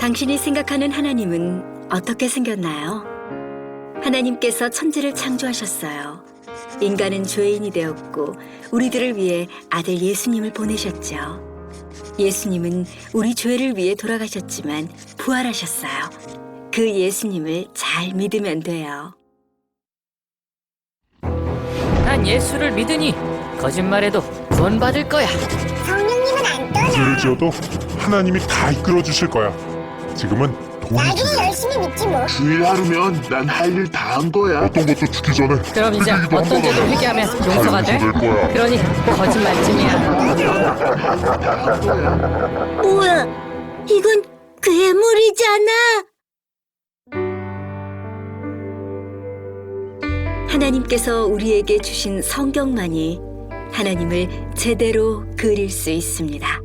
당신이 생각하는 하나님은 어떻게 생겼나요? 하나님께서 천지를 창조하셨어요. 인간은 죄인이 되었고 우리들을 위해 아들 예수님을 보내셨죠. 예수님은 우리 죄를 위해 돌아가셨지만 부활하셨어요. 그 예수님을 잘 믿으면 돼요. 난 예수를 믿으니 거짓말해도 구원받을 거야. 성령님은 안 떠나. 죄를 지어도 하나님이 다 이끌어 주실 거야. 지금은 돈이 나중에 중요해. 열심히 믿지 뭐. 주일 하루면 난 할 일 다 한 거야. 어떤 것도 죽기 전에 그럼 이제 그 얘기도 어떤 한번 죄도 하면 회개하면 다 용서가 돼? 용서될 거야. 그러니 거짓말쯤이야. 뭐야? 이건 괴물이잖아. 하나님께서 우리에게 주신 성경만이 하나님을 제대로 그릴 수 있습니다.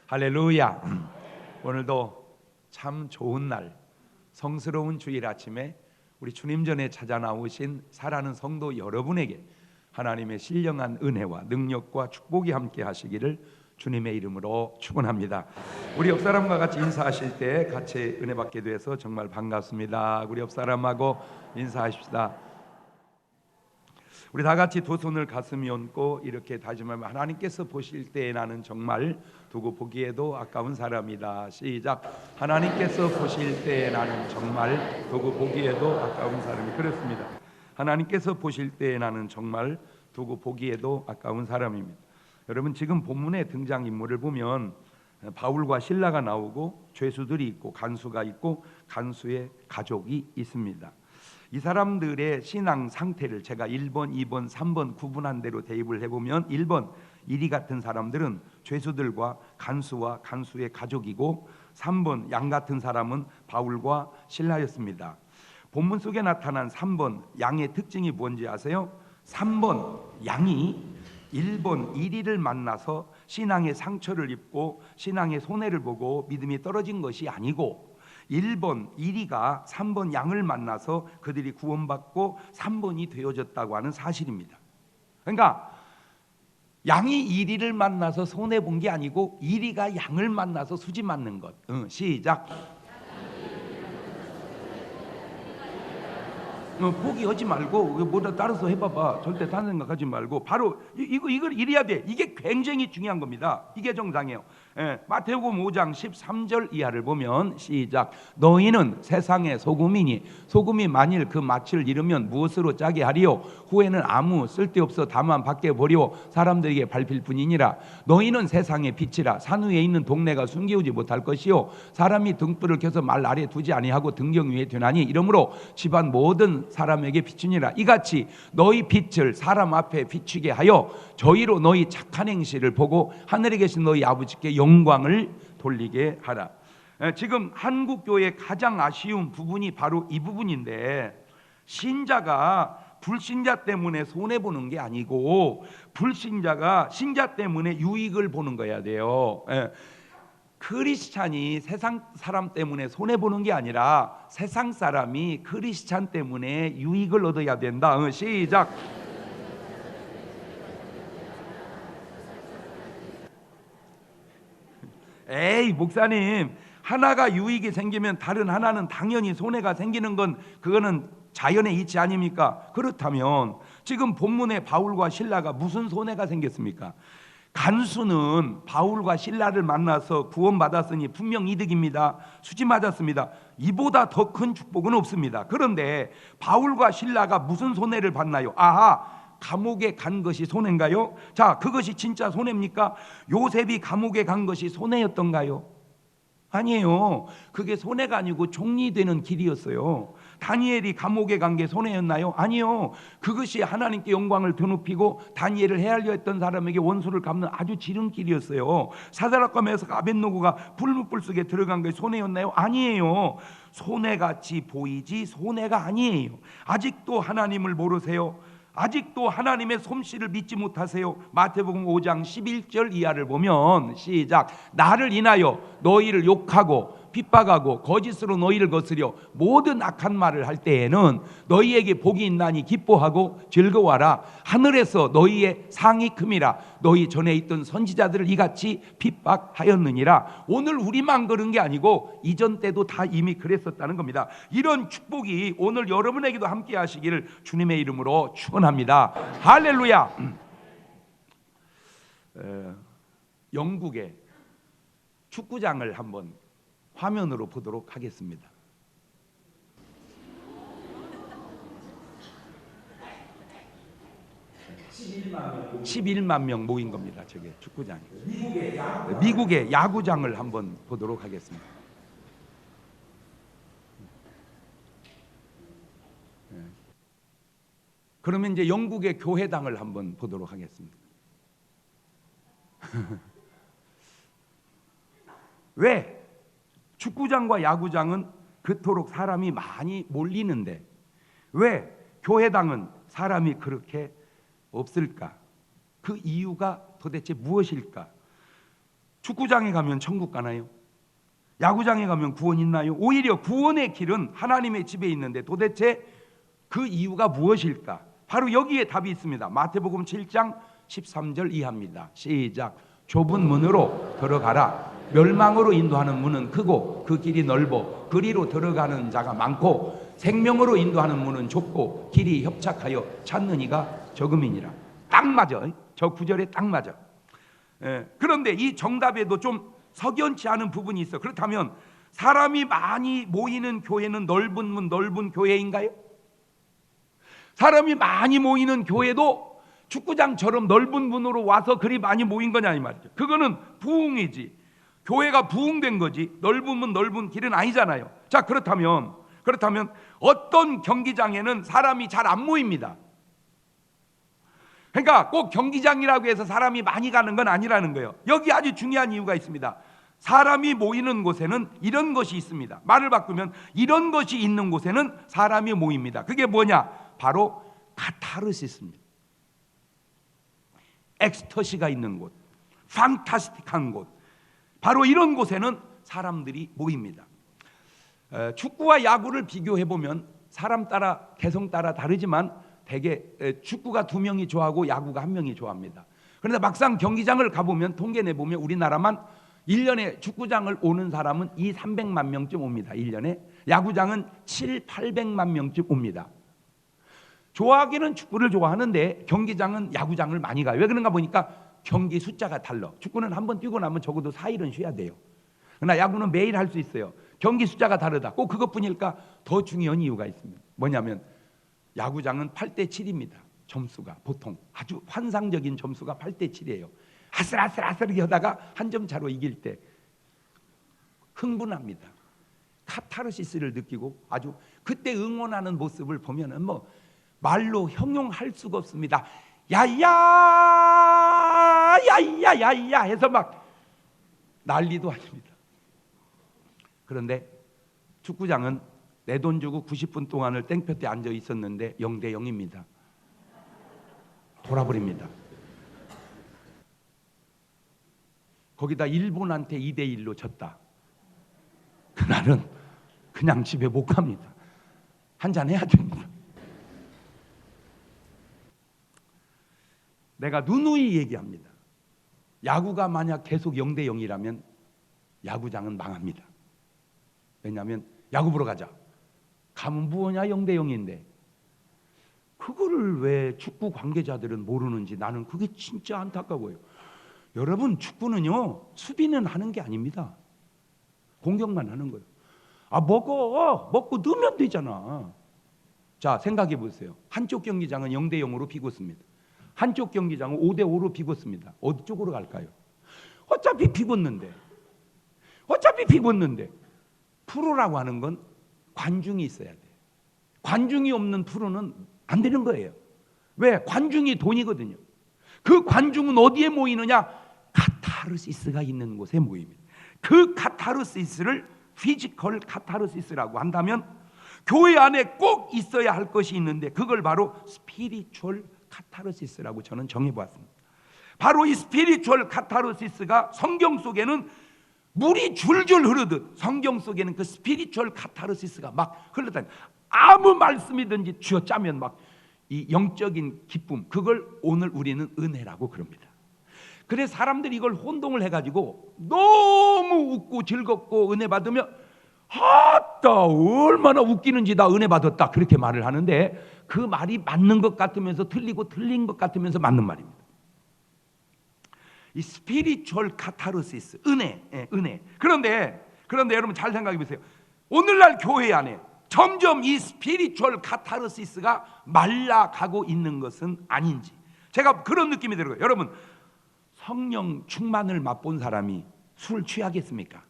할렐루야. 오늘도 참 좋은 날, 성스러운 주일 아침에 우리 주님 전에 찾아 나오신 사랑하는 성도 여러분에게 하나님의 신령한 은혜와 능력과 축복이 함께 하시기를 주님의 이름으로 축원합니다. 우리 옆 사람과 같이 인사하실 때 같이 은혜 받게 돼서 정말 반갑습니다. 우리 옆 사람하고 인사하십시다. 우리 다 같이 두 손을 가슴에 얹고 이렇게 다짐하면 하나님께서 보실 때 나는 정말 두고 보기에도 아까운 사람이다. 시작. 하나님께서 보실 때 나는 정말 두고 보기에도 아까운 사람이. 그렇습니다. 하나님께서 보실 때 나는 정말 두고 보기에도 아까운 사람입니다. 여러분, 지금 본문의 등장인물을 보면 바울과 실라가 나오고 죄수들이 있고 간수가 있고 간수의 가족이 있습니다. 이 사람들의 신앙 상태를 제가 1번, 2번, 3번 구분한 대로 대입을 해보면 1번, 이리 같은 사람들은 죄수들과 간수와 간수의 가족이고 3번, 양 같은 사람은 바울과 실라였습니다. 본문 속에 나타난 3번, 양의 특징이 뭔지 아세요? 3번, 양이 1번, 이리를 만나서 신앙의 상처를 입고 신앙의 손해를 보고 믿음이 떨어진 것이 아니고 1번 이리가 3번 양을 만나서 그들이 구원받고 3번이 되어졌다고 하는 사실입니다. 그러니까 양이 이리를 만나서 손해본 게 아니고 이리가 양을 만나서 수지 맞는 것. 시작. 포기하지 말고 뭐다 따라서 해봐봐. 절대 다른 생각하지 말고 바로 이걸 이래야 돼. 이게 굉장히 중요한 겁니다. 이게 정상이에요. 마태복음 5장 13절 이하를 보면 시작. 너희는 세상의 소금이니 소금이 만일 그 맛을 잃으면 무엇으로 짜게 하리요? 후에는 아무 쓸데없어 다만 밖에 버리고 사람들에게 밟힐 뿐이니라. 너희는 세상의 빛이라. 산 위에 있는 동네가 숨기우지 못할 것이요 사람이 등불을 켜서 말 아래 두지 아니하고 등경 위에 두나니 이러므로 집안 모든 사람에게 비추니라. 이같이 너희 빛을 사람 앞에 비추게 하여 저희로 너희 착한 행실을 보고 하늘에 계신 너희 아버지께 영광을 돌리게 하라. 지금 한국 교회의 가장 아쉬운 부분이 바로 이 부분인데, 신자가 불신자 때문에 손해 보는 게 아니고 불신자가 신자 때문에 유익을 보는 거야 돼요. 크리스찬이 세상 사람 때문에 손해 보는 게 아니라 세상 사람이 크리스찬 때문에 유익을 얻어야 된다. 시작. 에이 목사님, 하나가 유익이 생기면 다른 하나는 당연히 손해가 생기는 건 그거는 자연의 이치 아닙니까? 그렇다면 지금 본문에 바울과 실라가 무슨 손해가 생겼습니까? 간수는 바울과 실라를 만나서 구원받았으니 분명 이득입니다. 수지 맞았습니다. 이보다 더 큰 축복은 없습니다. 그런데 바울과 실라가 무슨 손해를 봤나요? 아하, 감옥에 간 것이 손해인가요? 자, 그것이 진짜 손해입니까? 요셉이 감옥에 간 것이 손해였던가요? 아니에요. 그게 손해가 아니고 종리되는 길이었어요. 다니엘이 감옥에 간 게 손해였나요? 아니요. 그것이 하나님께 영광을 드높이고 다니엘을 헤아려 했던 사람에게 원수를 갚는 아주 지름길이었어요. 사드락과 메삭 아벳노고가 불못불 속에 들어간 게 손해였나요? 아니에요. 손해같이 보이지 손해가 아니에요. 아직도 하나님을 모르세요? 아직도 하나님의 솜씨를 믿지 못하세요? 마태복음 5장 11절 이하를 보면 시작. 나를 인하여 너희를 욕하고 핍박하고 거짓으로 너희를 거스려 모든 악한 말을 할 때에는 너희에게 복이 있나니 기뻐하고 즐거워하라. 하늘에서 너희의 상이 큼이라. 너희 전에 있던 선지자들을 이같이 핍박하였느니라. 오늘 우리만 그런 게 아니고 이전 때도 다 이미 그랬었다는 겁니다. 이런 축복이 오늘 여러분에게도 함께 하시기를 주님의 이름으로 축원합니다. 할렐루야. 영국의 축구장을 한번 화면으로 보도록 하겠습니다. 명 11만 명 모인 겁니다. 저게 축구장이. 미국의 야구장을 한번 보도록 하겠습니다. 그러면 이제 영국의 교회당을 한번 보도록 하겠습니다. 왜? 축구장과 야구장은 그토록 사람이 많이 몰리는데 왜 교회당은 사람이 그렇게 없을까? 그 이유가 도대체 무엇일까? 축구장에 가면 천국 가나요? 야구장에 가면 구원 있나요? 오히려 구원의 길은 하나님의 집에 있는데 도대체 그 이유가 무엇일까? 바로 여기에 답이 있습니다. 마태복음 7장 13절 이하입니다. 시작. 좁은 문으로 들어가라. 멸망으로 인도하는 문은 크고 그 길이 넓어 그리로 들어가는 자가 많고 생명으로 인도하는 문은 좁고 길이 협착하여 찾는 이가 적음이니라. 딱 맞아. 저 구절에 딱 맞아. 그런데 이 정답에도 좀 석연치 않은 부분이 있어. 그렇다면 사람이 많이 모이는 교회는 넓은 문, 넓은 교회인가요? 사람이 많이 모이는 교회도 축구장처럼 넓은 문으로 와서 그리 많이 모인 거냐 이 말이죠. 그거는 부흥이지. 교회가 부흥된 거지 넓은 문 넓은 길은 아니잖아요. 자, 그렇다면 어떤 경기장에는 사람이 잘 안 모입니다. 그러니까 꼭 경기장이라고 해서 사람이 많이 가는 건 아니라는 거예요. 여기 아주 중요한 이유가 있습니다. 사람이 모이는 곳에는 이런 것이 있습니다. 말을 바꾸면 이런 것이 있는 곳에는 사람이 모입니다. 그게 뭐냐? 바로 카타르시스입니다. 엑스터시가 있는 곳, 판타스틱한 곳, 바로 이런 곳에는 사람들이 모입니다. 축구와 야구를 비교해보면 사람 따라 개성 따라 다르지만 대개 축구가 2명이 좋아하고 야구가 1명이 좋아합니다. 그런데 막상 경기장을 가보면 통계 내보면 우리나라만 1년에 축구장을 오는 사람은 200~300만 명쯤 옵니다. 1년에 야구장은 700~800만 명쯤 옵니다. 좋아하기는 축구를 좋아하는데 경기장은 야구장을 많이 가요. 왜 그런가 보니까 경기 숫자가 달라. 축구는 한번 뛰고 나면 적어도 4일은 쉬어야 돼요. 그러나 야구는 매일 할 수 있어요. 경기 숫자가 다르다. 꼭 그것뿐일까? 더 중요한 이유가 있습니다. 뭐냐면 야구장은 8대7입니다. 점수가 보통 아주 환상적인 점수가 8대7이에요. 아슬아슬하게 하다가 한 점 차로 이길 때 흥분합니다. 카타르시스를 느끼고 아주 그때 응원하는 모습을 보면은 뭐 말로 형용할 수가 없습니다. 야야 해서 막 난리도 아닙니다. 그런데 축구장은 내 돈 주고 90분 동안을 땡볕에 앉아 있었는데 0대0입니다. 돌아버립니다. 거기다 일본한테 2대1로 졌다. 그날은 그냥 집에 못 갑니다. 한잔 해야 됩니다. 내가 누누이 얘기합니다. 야구가 만약 계속 0대0이라면 야구장은 망합니다. 왜냐하면 야구 보러 가자. 가면 뭐냐 0대0인데 그거를 왜 축구 관계자들은 모르는지 나는 그게 진짜 안타까워요. 여러분 축구는요 수비는 하는 게 아닙니다. 공격만 하는 거예요. 먹고 넣으면 되잖아. 자 생각해 보세요. 한쪽 경기장은 0대0으로 비겼습니다. 한쪽 경기장은 5대5로 비겼습니다. 어디 쪽으로 갈까요? 어차피 비겼는데 프로라고 하는 건 관중이 있어야 돼. 관중이 없는 프로는 안 되는 거예요. 왜? 관중이 돈이거든요. 그 관중은 어디에 모이느냐? 카타르시스가 있는 곳에 모입니다. 그 카타르시스를 피지컬 카타르시스라고 한다면 교회 안에 꼭 있어야 할 것이 있는데 그걸 바로 스피리추얼 카타르시스라고 저는 정해보았습니다. 바로 이 스피리추얼 카타르시스가 성경 속에는 물이 줄줄 흐르듯 성경 속에는 그 스피리추얼 카타르시스가 막 흘러다니, 아무 말씀이든지 쥐어짜면 막 이 영적인 기쁨, 그걸 오늘 우리는 은혜라고 그럽니다. 그래서 사람들이 이걸 혼동을 해가지고 너무 웃고 즐겁고 은혜 받으면 아따 얼마나 웃기는지 나 은혜 받았다 그렇게 말을 하는데, 그 말이 맞는 것 같으면서 틀리고 틀린 것 같으면서 맞는 말입니다. 이 스피리추얼 카타르시스, 은혜. 그런데 여러분 잘 생각해 보세요. 오늘날 교회 안에 점점 이 스피리추얼 카타르시스가 말라가고 있는 것은 아닌지 제가 그런 느낌이 들어요. 여러분, 성령 충만을 맛본 사람이 술 취하겠습니까?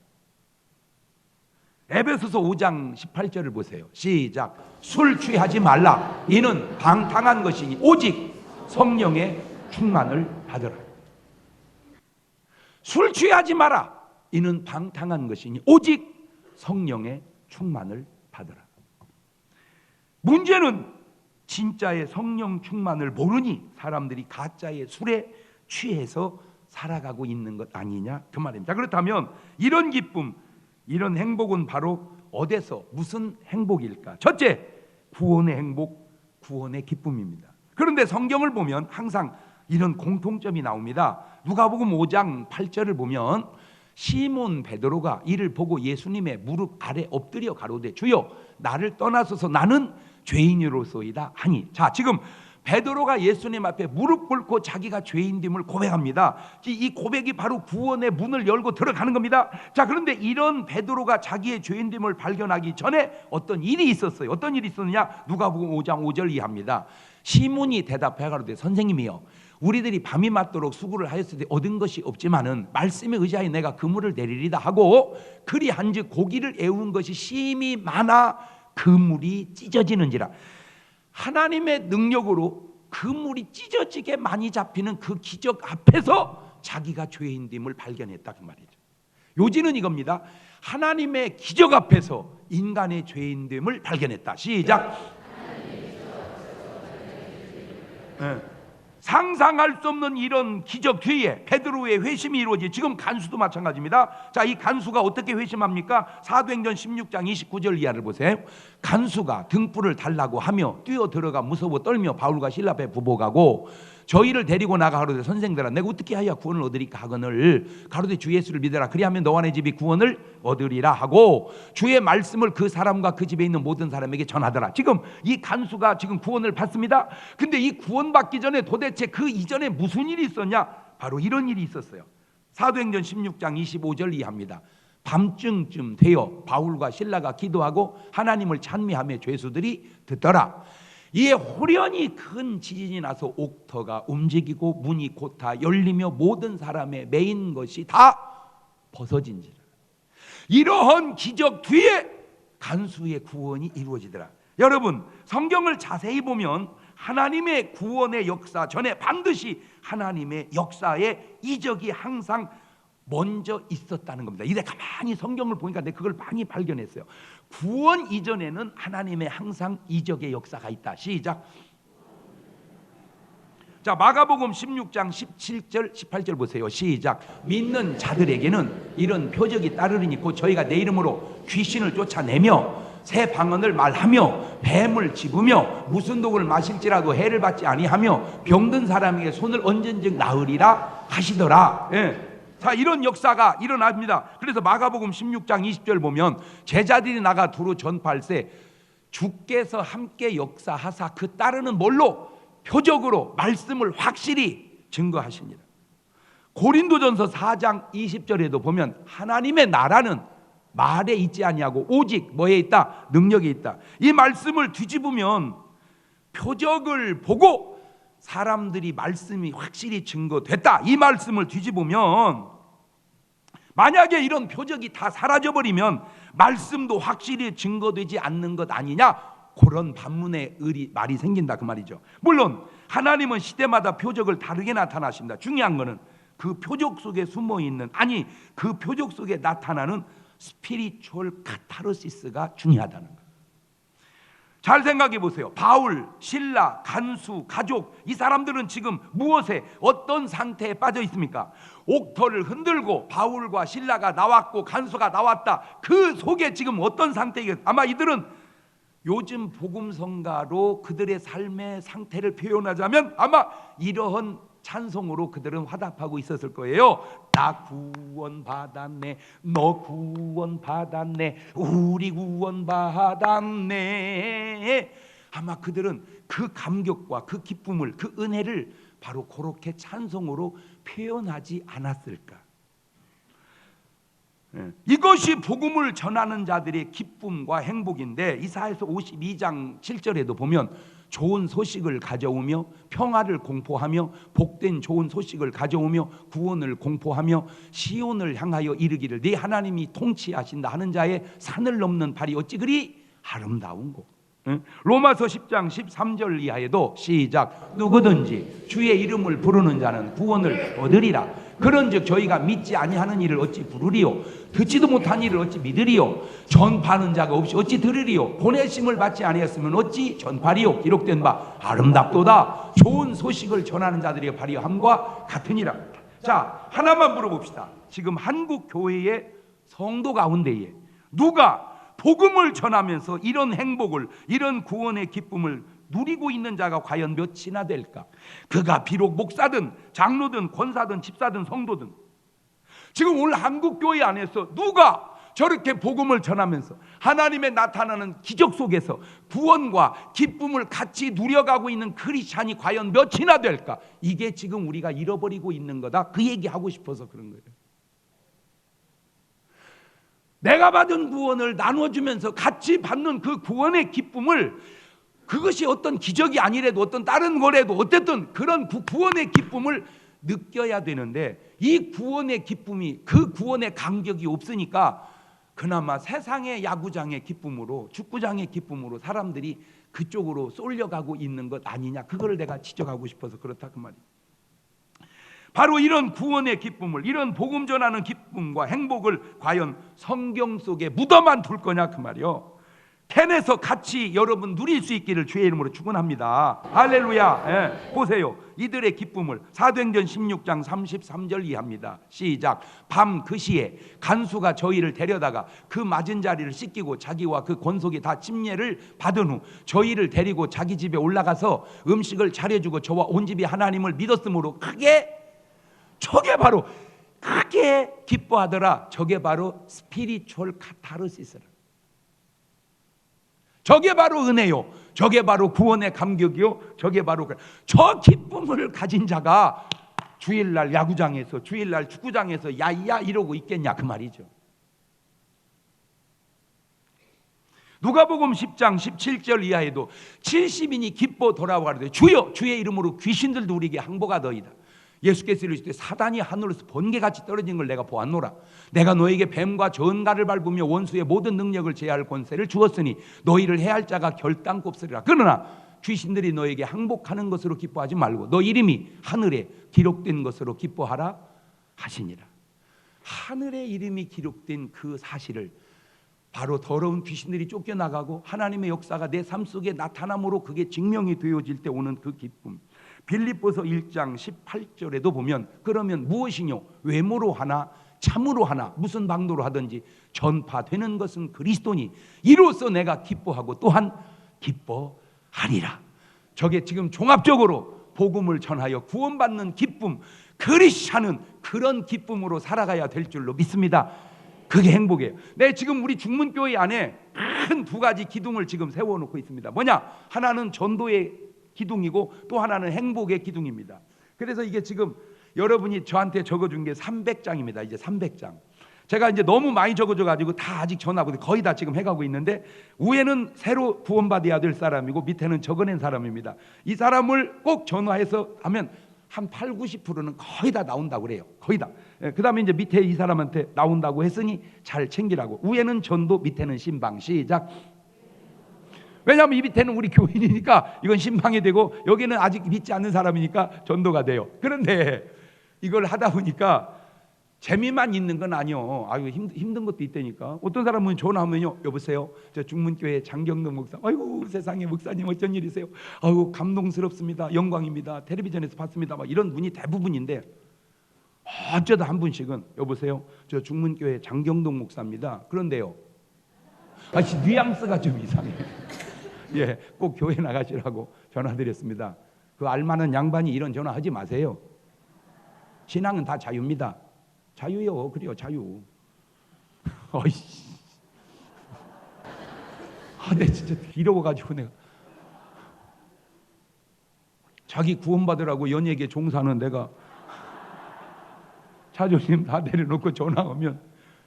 에베소서 5장 18절을 보세요. 시작. 술 취하지 말라. 이는 방탕한 것이니 오직 성령의 충만을 받으라. 술 취하지 마라. 이는 방탕한 것이니 오직 성령의 충만을 받으라. 문제는 진짜의 성령 충만을 모르니 사람들이 가짜의 술에 취해서 살아가고 있는 것 아니냐 그 말입니다. 그렇다면 이런 기쁨, 이런 행복은 바로 어디서 무슨 행복일까? 첫째, 구원의 행복, 구원의 기쁨입니다. 그런데 성경을 보면 항상 이런 공통점이 나옵니다. 누가복음 5장 8절을 보면 시몬 베드로가 이를 보고 예수님의 무릎 아래 엎드려 가로되 주여 나를 떠나소서 나는 죄인으로소이다 하니. 자, 지금 베드로가 예수님 앞에 무릎 꿇고 자기가 죄인됨을 고백합니다. 이 고백이 바로 구원의 문을 열고 들어가는 겁니다. 자, 그런데 이런 베드로가 자기의 죄인됨을 발견하기 전에 어떤 일이 있었어요. 어떤 일이 있었느냐? 누가복음 5장 5절 이하입니다. 시몬이 대답해 가로되 선생님이여 우리들이 밤이 맞도록 수고를 하였을 때 얻은 것이 없지만은 말씀에 의지하여 내가 그물을 내리리다 하고 그리한즉 고기를 애운 것이 심히 많아 그물이 찢어지는지라. 하나님의 능력으로 그물이 찢어지게 많이 잡히는 그 기적 앞에서 자기가 죄인됨을 발견했다 그 말이죠. 요지는 이겁니다. 하나님의 기적 앞에서 인간의 죄인됨을 발견했다. 시작. 상상할 수 없는 이런 기적 뒤에 베드로의 회심이 이루어지. 지금 간수도 마찬가지입니다. 자, 이 간수가 어떻게 회심합니까? 사도행전 16장 29절 이하를 보세요. 간수가 등불을 달라고 하며 뛰어 들어가 무서워 떨며 바울과 실라 앞에 부복하고 저희를 데리고 나가 가로되 선생들아 내가 어떻게 하여 구원을 얻으리까 하거늘 가로되 주 예수를 믿으라 그리하면 너와 내 집이 구원을 얻으리라 하고 주의 말씀을 그 사람과 그 집에 있는 모든 사람에게 전하더라. 지금 이 간수가 지금 구원을 받습니다. 근데 이 구원받기 전에 도대체 그 이전에 무슨 일이 있었냐? 바로 이런 일이 있었어요. 사도행전 16장 25절 이하입니다. 밤중쯤 되어 바울과 실라가 기도하고 하나님을 찬미하며 죄수들이 듣더라. 이에 호련히 큰 지진이 나서 옥터가 움직이고 문이 곧 다 열리며 모든 사람의 매인 것이 다 벗어진지라. 이러한 기적 뒤에 간수의 구원이 이루어지더라. 여러분, 성경을 자세히 보면 하나님의 구원의 역사 전에 반드시 하나님의 역사의 이적이 항상 먼저 있었다는 겁니다. 이제 가만히 성경을 보니까 내가 그걸 많이 발견했어요. 구원 이전에는 하나님의 항상 이적의 역사가 있다. 시작. 자, 마가복음 16장 17절 18절 보세요. 시작. 믿는 자들에게는 이런 표적이 따르리니 곧 저희가 내 이름으로 귀신을 쫓아내며 새 방언을 말하며 뱀을 집으며 무슨 독을 마실지라도 해를 받지 아니하며 병든 사람에게 손을 얹은즉 나으리라 하시더라. 자, 이런 역사가 일어납니다. 그래서 마가복음 16장 20절 보면 제자들이 나가 두루 전파할세 주께서 함께 역사하사 그 따르는 뭘로? 표적으로 말씀을 확실히 증거하십니다. 고린도전서 4장 20절에도 보면 하나님의 나라는 말에 있지 아니하고 오직 뭐에 있다? 능력에 있다. 이 말씀을 뒤집으면 표적을 보고 사람들이 말씀이 확실히 증거됐다. 이 말씀을 뒤집으면 만약에 이런 표적이 다 사라져버리면 말씀도 확실히 증거되지 않는 것 아니냐? 그런 반문의 말이 생긴다 그 말이죠. 물론 하나님은 시대마다 표적을 다르게 나타나십니다. 중요한 거는 그 표적 속에 숨어있는, 아니 그 표적 속에 나타나는 스피리추얼 카타르시스가 중요하다는 거예요. 잘 생각해 보세요. 바울, 신라, 간수, 가족, 이 사람들은 지금 무엇에, 어떤 상태에 빠져 있습니까? 옥터를 흔들고 바울과 신라가 나왔고 간수가 나왔다. 그 속에 지금 어떤 상태이겠어요? 아마 이들은 요즘 복음성가로 그들의 삶의 상태를 표현하자면 아마 이러한 찬송으로 그들은 화답하고 있었을 거예요. 나 구원받았네, 너 구원받았네, 우리 구원받았네. 아마 그들은 그 감격과 그 기쁨을, 그 은혜를 바로 그렇게 찬송으로 표현하지 않았을까. 이것이 복음을 전하는 자들의 기쁨과 행복인데, 이사야서 52장 7절에도 보면 좋은 소식을 가져오며 평화를 공포하며 복된 좋은 소식을 가져오며 구원을 공포하며 시온을 향하여 이르기를 네 하나님이 통치하신다 하는 자의 산을 넘는 발이 어찌 그리 아름다운고. 로마서 10장 13절 이하에도 시작. 누구든지 주의 이름을 부르는 자는 구원을 얻으리라. 그런즉 저희가 믿지 아니하는 일을 어찌 부르리요? 듣지도 못한 일을 어찌 믿으리요? 전파하는 자가 없이 어찌 들으리요? 보내심을 받지 아니했으면 어찌 전파리요? 기록된 바 아름답도다. 좋은 소식을 전하는 자들의 발휘함과 같으니라. 자, 하나만 물어봅시다. 지금 한국 교회의 성도 가운데에 누가 복음을 전하면서 이런 행복을, 이런 구원의 기쁨을 누리고 있는 자가 과연 몇이나 될까? 그가 비록 목사든 장로든 권사든 집사든 성도든, 지금 오늘 한국교회 안에서 누가 저렇게 복음을 전하면서 하나님의 나타나는 기적 속에서 구원과 기쁨을 같이 누려가고 있는 크리스찬이 과연 몇이나 될까? 이게 지금 우리가 잃어버리고 있는 거다. 그 얘기하고 싶어서 그런 거예요. 내가 받은 구원을 나눠주면서 같이 받는 그 구원의 기쁨을, 그것이 어떤 기적이 아니래도 어떤 다른 거래도 어쨌든 그런 구원의 기쁨을 느껴야 되는데, 이 구원의 기쁨이, 그 구원의 간격이 없으니까 그나마 세상의 야구장의 기쁨으로, 축구장의 기쁨으로 사람들이 그쪽으로 쏠려가고 있는 것 아니냐, 그걸 내가 지적하고 싶어서 그렇다 그 말이에요. 바로 이런 구원의 기쁨을, 이런 복음 전하는 기쁨과 행복을 과연 성경 속에 묻어만 둘 거냐 그 말이요. 캔에서 같이 여러분 누릴 수 있기를 주의 이름으로 축원합니다. 할렐루야. 예, 보세요. 이들의 기쁨을 사도행전 16장 33절 이하입니다. 시작. 밤 그 시에 간수가 저희를 데려다가 그 맞은 자리를 씻기고 자기와 그 권속이 다 침례를 받은 후 저희를 데리고 자기 집에 올라가서 음식을 차려주고 저와 온 집이 하나님을 믿었으므로 저게 바로 크게 기뻐하더라. 저게 바로 스피리추얼 카타르시스라. 저게 바로 은혜요. 저게 바로 구원의 감격이요. 저게 바로 저 기쁨을 가진 자가 주일날 야구장에서, 주일날 축구장에서 야야 이러고 있겠냐 그 말이죠. 누가복음 10장 17절 이하에도 70인이 기뻐 돌아와가되 주여 주의 이름으로 귀신들도 우리에게 항복하더이다. 예수께서 이르시되 사단이 하늘에서 번개같이 떨어진 걸 내가 보았노라. 내가 너에게 뱀과 전갈을 밟으며 원수의 모든 능력을 제할 권세를 주었으니 너희를 해할 자가 결단코 없으리라. 그러나 귀신들이 너에게 항복하는 것으로 기뻐하지 말고 너 이름이 하늘에 기록된 것으로 기뻐하라 하시니라. 하늘에 이름이 기록된 그 사실을, 바로 더러운 귀신들이 쫓겨나가고 하나님의 역사가 내 삶 속에 나타남으로 그게 증명이 되어질 때 오는 그 기쁨. 빌립보서 1장 18절에도 보면 그러면 무엇이뇨? 외모로 하나 참으로 하나 무슨 방도로 하든지 전파되는 것은 그리스도니 이로써 내가 기뻐하고 또한 기뻐하리라. 저게 지금 종합적으로 복음을 전하여 구원받는 기쁨, 크리스찬은 그런 기쁨으로 살아가야 될 줄로 믿습니다. 그게 행복이에요. 네, 지금 우리 중문교회 안에 큰 두 가지 기둥을 지금 세워놓고 있습니다. 뭐냐? 하나는 전도의 기둥이고 또 하나는 행복의 기둥입니다. 그래서 이게 지금 여러분이 저한테 적어준 게 300장입니다. 이제 300장. 제가 이제 너무 많이 적어줘가지고 다 아직 전하고 거의 다 지금 해가고 있는데, 위에는 새로 구원받아야 될 사람이고 밑에는 적어낸 사람입니다. 이 사람을 꼭 전화해서 하면 한 80~90%는 거의 다 나온다고 그래요. 거의 다. 그 다음에 이제 밑에 이 사람한테 나온다고 했으니 잘 챙기라고. 위에는 전도, 밑에는 신방. 시작. 왜냐하면 이 밑에는 우리 교인이니까 이건 신방이 되고 여기는 아직 믿지 않는 사람이니까 전도가 돼요. 그런데 이걸 하다 보니까 재미만 있는 건 아니요. 아유 힘든 것도 있다니까. 어떤 사람은 전화하면요, 여보세요, 저 중문교회 장경동 목사. 아이고 세상에 목사님 어쩐 일이세요? 아유 감동스럽습니다. 영광입니다. 텔레비전에서 봤습니다. 막 이런 분이 대부분인데 어쩌다 한 분씩은 여보세요, 저 중문교회 장경동 목사입니다. 그런데요, 뉘앙스가 좀 이상해. 예, 꼭 교회 나가시라고 전화드렸습니다. 그 알만한 양반이 이런 전화하지 마세요. 신앙은 다 자유입니다. 자유요, 그래요, 자유. 어이씨, 내 진짜 이러고가지고 내가 자기 구원받으라고 연예계 종사하는 내가 자존심 다 내려놓고 전화 오면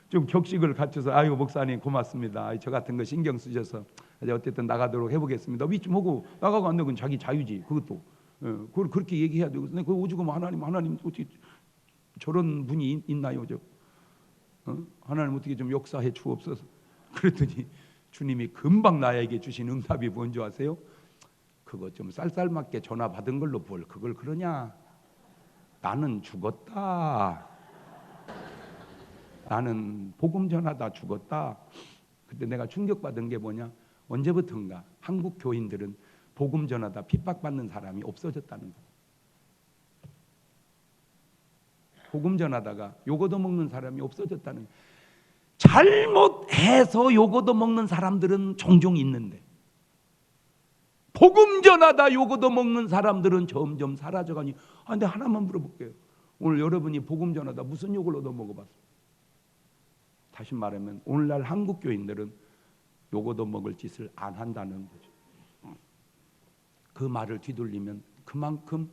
좀 격식을 갖춰서 아이고 목사님 고맙습니다. 저 같은 거 신경 쓰셔서 어쨌든 나가도록 해보겠습니다. 위좀 하고 나가고 안 나가면 자기 자유지. 그것도 그걸 그렇게 얘기해야 되고. 근데 그 오죽하면 하나님 어떻게 저런 분이 있나요? 하나님 어떻게 좀 역사해 주옵소서. 그랬더니 주님이 금방 나에게 주신 응답이 뭔지 아세요? 그거 좀 쌀쌀맞게 전화 받은 걸로 뭘 그걸 그러냐? 나는 죽었다. 나는 복음 전하다 죽었다. 그때 내가 충격받은 게 뭐냐? 언제부턴가 한국 교인들은 복음 전하다 핍박받는 사람이 없어졌다는 거. 복음 전하다가 욕 얻어먹는 사람이 없어졌다는 거. 잘못해서 욕 얻어먹는 사람들은 종종 있는데 복음 전하다 욕 얻어먹는 사람들은 점점 사라져가니. 근데 하나만 물어볼게요. 오늘 여러분이 복음 전하다 무슨 욕을 얻어먹어봤어요? 다시 말하면 오늘날 한국 교인들은 욕 얻어먹을 짓을 안 한다는 거죠. 그 말을 뒤돌리면 그만큼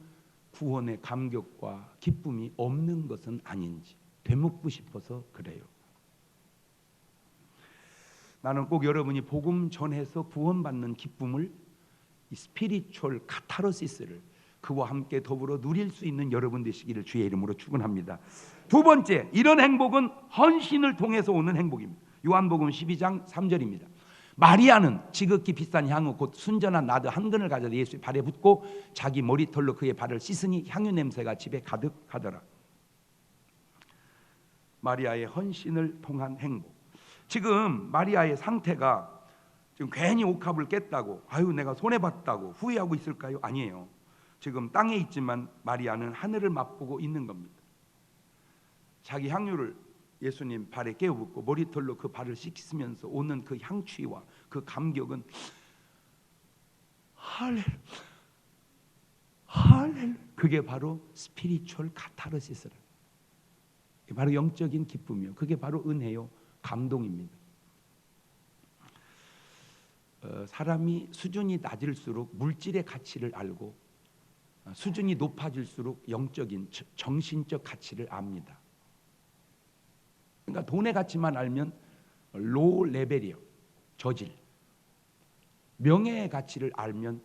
구원의 감격과 기쁨이 없는 것은 아닌지 되묻고 싶어서 그래요. 나는 꼭 여러분이 복음 전해서 구원받는 기쁨을, 이 스피리추얼 카타르시스를 그와 함께 더불어 누릴 수 있는 여러분 되시기를 주의 이름으로 축원합니다. 두 번째, 이런 행복은 헌신을 통해서 오는 행복입니다. 요한복음 12장 3절입니다. 마리아는 지극히 비싼 향후 곧 순전한 나드 한 근을 가져다 예수의 발에 붓고 자기 머리털로 그의 발을 씻으니 향유 냄새가 집에 가득하더라. 마리아의 헌신을 통한 행복. 지금 마리아의 상태가 지금 괜히 옥합을 깼다고, 아유 내가 손해봤다고 후회하고 있을까요? 아니에요. 지금 땅에 있지만 마리아는 하늘을 맛보고 있는 겁니다. 자기 향유를 예수님 발에 깨어붓고 머리털로 그 발을 씻으면서 오는 그 향취와 그 감격은 할렐루야. 그게 바로 스피리추얼 카타르시스라. 바로 영적인 기쁨이요. 그게 바로 은혜요, 감동입니다. 사람이 수준이 낮을수록 물질의 가치를 알고 수준이 높아질수록 영적인 정신적 가치를 압니다. 그러니까 돈의 가치만 알면 로 레벨이요, 저질. 명예의 가치를 알면,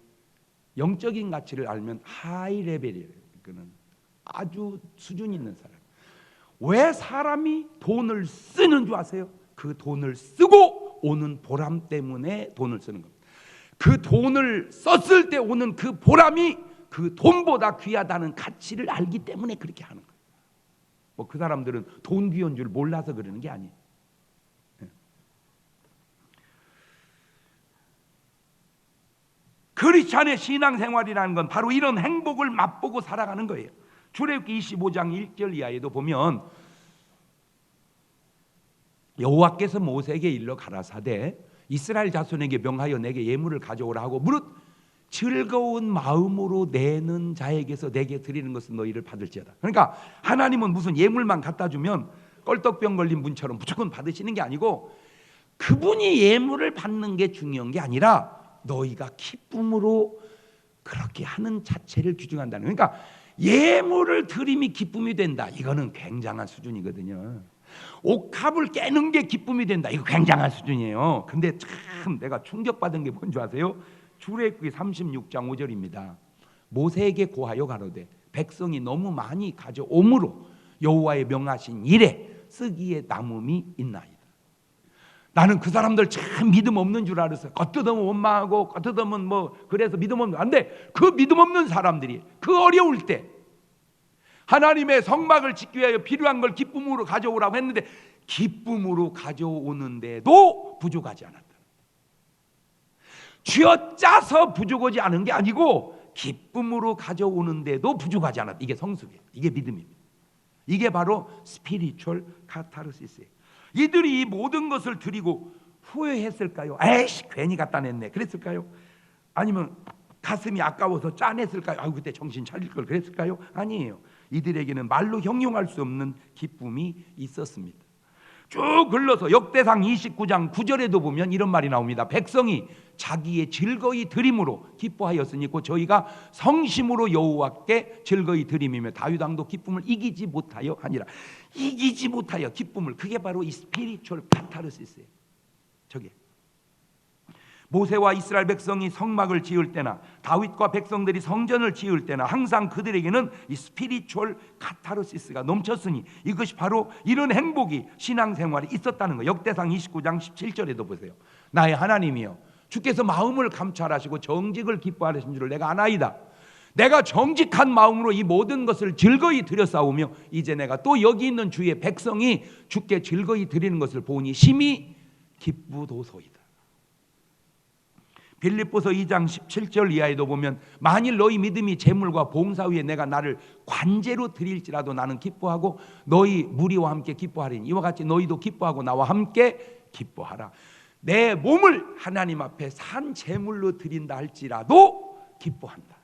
영적인 가치를 알면 하이 레벨이에요. 그는 아주 수준 있는 사람. 왜 사람이 돈을 쓰는 줄 아세요? 그 돈을 쓰고 오는 보람 때문에 돈을 쓰는 겁니다. 그 돈을 썼을 때 오는 그 보람이 그 돈보다 귀하다는 가치를 알기 때문에 그렇게 하는 거예요. 뭐 그 사람들은 돈 귀한 줄 몰라서 그러는 게 아니에요. 크리스찬의 신앙생활이라는 건 바로 이런 행복을 맛보고 살아가는 거예요. 출애굽기 25장 1절 이하에도 보면 여호와께서 모세에게 일러 가라사대 이스라엘 자손에게 명하여 내게 예물을 가져오라 하고 무릇 즐거운 마음으로 내는 자에게서 내게 드리는 것은 너희를 받을지어다. 그러니까 하나님은 무슨 예물만 갖다 주면 껄떡병 걸린 분처럼 무조건 받으시는 게 아니고, 그분이 예물을 받는 게 중요한 게 아니라 너희가 기쁨으로 그렇게 하는 자체를 규정한다는. 그러니까 예물을 드림이 기쁨이 된다, 이거는 굉장한 수준이거든요. 옥합을 깨는 게 기쁨이 된다, 이거 굉장한 수준이에요. 근데 참 내가 충격받은 게 뭔지 아세요? 출애굽기 36장 5절입니다. 모세에게 고하여 가로되 백성이 너무 많이 가져오므로 여호와의 명하신 일에 쓰기에 남음이 있나이다. 나는 그 사람들 참 믿음 없는 줄 알았어. 겉뜯으면 원망하고 겉뜯으면 뭐 그래서 믿음 없는. 안 돼. 그 믿음 없는 사람들이 그 어려울 때 하나님의 성막을 짓기 위하여 필요한 걸 기쁨으로 가져오라고 했는데 기쁨으로 가져오는데도 부족하지 않았다. 쥐어짜서 부족하지 않은 게 아니고 기쁨으로 가져오는데도 부족하지 않았다. 이게 성숙이에요. 이게 믿음입니다. 이게 바로 스피리추얼 카타르시스예요. 이들이 이 모든 것을 드리고 후회했을까요? 에이씨 괜히 갖다 냈네 그랬을까요? 아니면 가슴이 아까워서 짜냈을까요? 아유 그때 정신 차릴 걸 그랬을까요? 아니에요. 이들에게는 말로 형용할 수 없는 기쁨이 있었습니다. 쭉 흘러서 역대상 29장 9절에도 보면 이런 말이 나옵니다. 백성이 자기의 즐거이 드림으로 기뻐하였으니 곧 저희가 성심으로 여호와께 즐거이 드림이며 다윗 왕도 기쁨을 이기지 못하여 하니라. 이기지 못하여 기쁨을, 그게 바로 이 스피리추얼 카타르시스예요. 저게 모세와 이스라엘 백성이 성막을 지을 때나 다윗과 백성들이 성전을 지을 때나 항상 그들에게는 이 스피리추얼 카타르시스가 넘쳤으니 이것이 바로 이런 행복이 신앙생활에 있었다는 거예요. 역대상 29장 17절에도 보세요. 나의 하나님이여 주께서 마음을 감찰하시고 정직을 기뻐하시는 줄을 내가 아나이다. 내가 정직한 마음으로 이 모든 것을 즐거이 드렸사오며 이제 내가 또 여기 있는 주의 백성이 주께 즐거이 드리는 것을 보니 심히 기쁘도소이다. 빌립보서 2장 17절 이하에도 보면 만일 너희 믿음이 재물과 봉사 위에 내가 나를 관제로 드릴지라도 나는 기뻐하고 너희 무리와 함께 기뻐하리니 이와 같이 너희도 기뻐하고 나와 함께 기뻐하라. 내 몸을 하나님 앞에 산 제물로 드린다 할지라도 기뻐한다.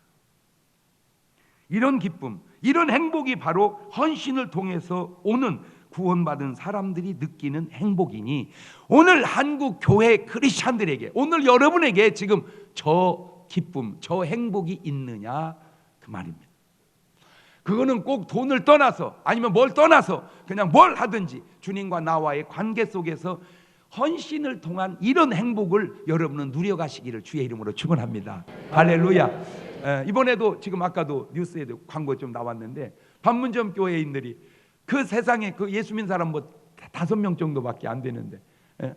이런 기쁨, 이런 행복이 바로 헌신을 통해서 오는 구원받은 사람들이 느끼는 행복이니 오늘 한국 교회 크리스찬들에게, 오늘 여러분에게 지금 저 기쁨, 저 행복이 있느냐 그 말입니다. 그거는 꼭 돈을 떠나서 아니면 뭘 떠나서 그냥 뭘 하든지 주님과 나와의 관계 속에서 헌신을 통한 이런 행복을 여러분은 누려가시기를 주의 이름으로 축원합니다. 할렐루야. 이번에도 지금 아까도 뉴스에도 광고 좀 나왔는데 판문점 교회인들이 그 세상에 그 예수 믿는 사람 뭐 5명 정도밖에 안 되는데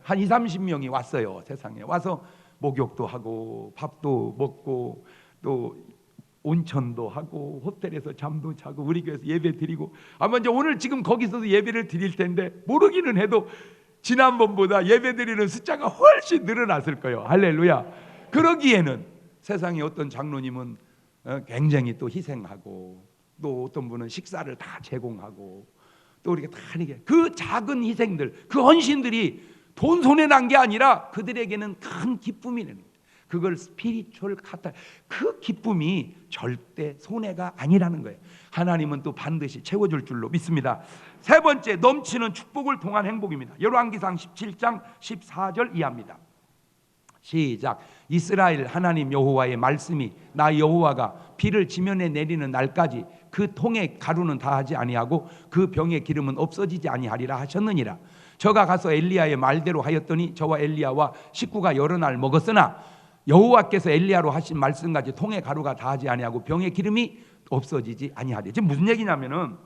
한 20-30명이 왔어요. 세상에 와서 목욕도 하고 밥도 먹고 또 온천도 하고 호텔에서 잠도 자고 우리 교회에서 예배 드리고 아마 이제 오늘 지금 거기서도 예배를 드릴 텐데 모르기는 해도 지난번보다 예배 드리는 숫자가 훨씬 늘어났을 거예요. 할렐루야. 그러기에는 세상에 어떤 장로님은 굉장히 또 희생하고 또 어떤 분은 식사를 다 제공하고 또 우리가 다 이게 그 작은 희생들, 그 헌신들이 돈 손에 난 게 아니라 그들에게는 큰 기쁨이 되는 거예요. 그걸 스피리추얼 카타, 그 기쁨이 절대 손해가 아니라는 거예요. 하나님은 또 반드시 채워줄 줄로 믿습니다. 세 번째, 넘치는 축복을 통한 행복입니다. 열왕기상 17장 14절 이하입니다. 시작. 이스라엘 하나님 여호와의 말씀이 나 여호와가 비를 지면에 내리는 날까지 그 통의 가루는 다하지 아니하고 그 병의 기름은 없어지지 아니하리라 하셨느니라. 저가 가서 엘리야의 말대로 하였더니 저와 엘리야와 식구가 여러 날 먹었으나 여호와께서 엘리야로 하신 말씀까지 통의 가루가 다하지 아니하고 병의 기름이 없어지지 아니하리. 지금 무슨 얘기냐면은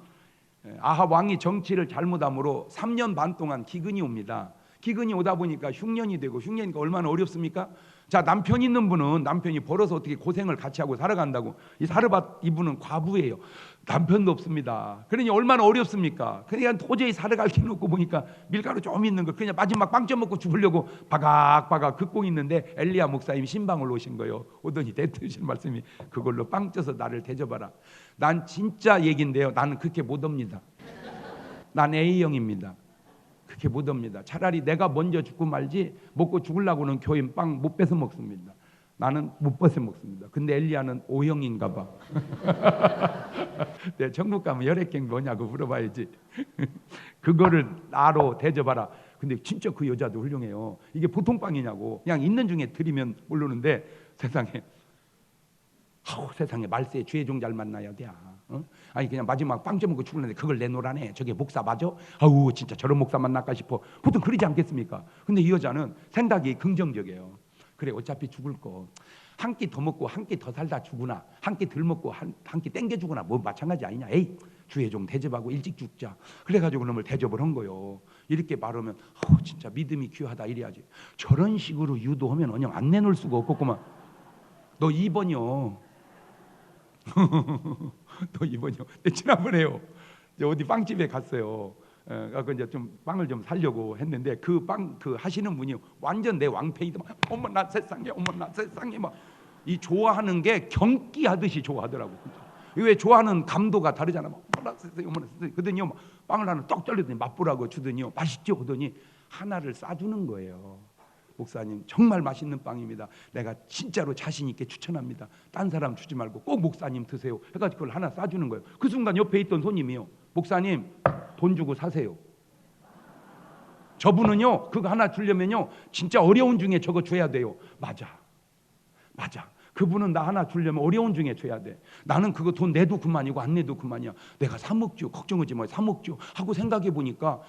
아합 왕이 정치를 잘못함으로 3년 반 동안 기근이 옵니다. 기근이 오다 보니까 흉년이 되고, 흉년이니까 얼마나 어렵습니까? 자, 남편 있는 분은 남편이 벌어서 어떻게 고생을 같이 하고 살아간다고. 이 사르밧 이분은 과부예요. 남편도 없습니다. 그러니 얼마나 어렵습니까? 그러니까 도저히 살아갈 길 놓고 보니까 밀가루 좀 있는 거 그냥 마지막 빵점 먹고 죽으려고 바각바각 긋고 있는데 엘리야 목사님이 신방을 오신 거예요. 오더니 대트신 말씀이 그걸로 빵 쪄서 나를 대접하라. 난 진짜 얘긴데요, 나는 그렇게 못 옵니다. 난 A형입니다. 그렇게 못 옵니다. 차라리 내가 먼저 죽고 말지 먹고 죽으려고는 교회 빵 못 뺏어 먹습니다. 나는 못 뺏어 먹습니다. 근데 엘리야는 O형인가 봐. 내 천국 가면 혈액형 뭐냐고 물어봐야지. 그거를 나로 대접하라. 근데 진짜 그 여자도 훌륭해요. 이게 보통 빵이냐고. 그냥 있는 중에 드리면 모르는데 세상에 말세에 주의 종 잘 만나야 돼. 아니 그냥 마지막 빵 좀 먹고 죽을는데 그걸 내놓으라네. 저게 목사 맞아? 아우 진짜 저런 목사 만날까 싶어. 보통 그러지 않겠습니까? 근데 이 여자는 생각이 긍정적이에요. 그래 어차피 죽을 거 한 끼 더 먹고 한 끼 더 살다 죽으나 한 끼 덜 먹고 한 끼 땡겨 죽으나 뭐 마찬가지 아니냐. 에이 주의종 대접하고 일찍 죽자. 그래가지고 놈을 대접을 한 거요. 이렇게 말하면 진짜 믿음이 귀하다 이래야지. 저런 식으로 유도하면 그냥 안 내놓을 수가 없겠구만. 너 2번이요. 너 2번이요. 지난번에요. 어디 빵집에 갔어요. 그래서 이제 좀 빵을 좀 사려고 했는데 그 하시는 분이 완전 내 왕팬이다. 어머나 세상에, 어머나 세상에 막 이 좋아하는 게 경기하듯이 좋아하더라고. 왜 좋아하는 감도가 다르잖아. 어머나 세상에, 어머나 세상에. 그러더니 빵을 하나 떡 잘라더니 맛보라고 주더니 맛있죠? 그러더니 하나를 싸주는 거예요. 목사님 정말 맛있는 빵입니다. 내가 진짜로 자신 있게 추천합니다. 딴 사람 주지 말고 꼭 목사님 드세요. 해가지고 그걸 하나 싸주는 거예요. 그 순간 옆에 있던 손님이요. 목사님 돈 주고 사세요. 저분은요 그거 하나 주려면요 진짜 어려운 중에 저거 줘야 돼요. 맞아. 그분은 나 하나 주려면 어려운 중에 줘야 돼. 나는 그거 돈 내도 그만이고 안 내도 그만이야. 내가 사 먹죠. 걱정하지 마. 사 먹죠. 하고 생각해 보니까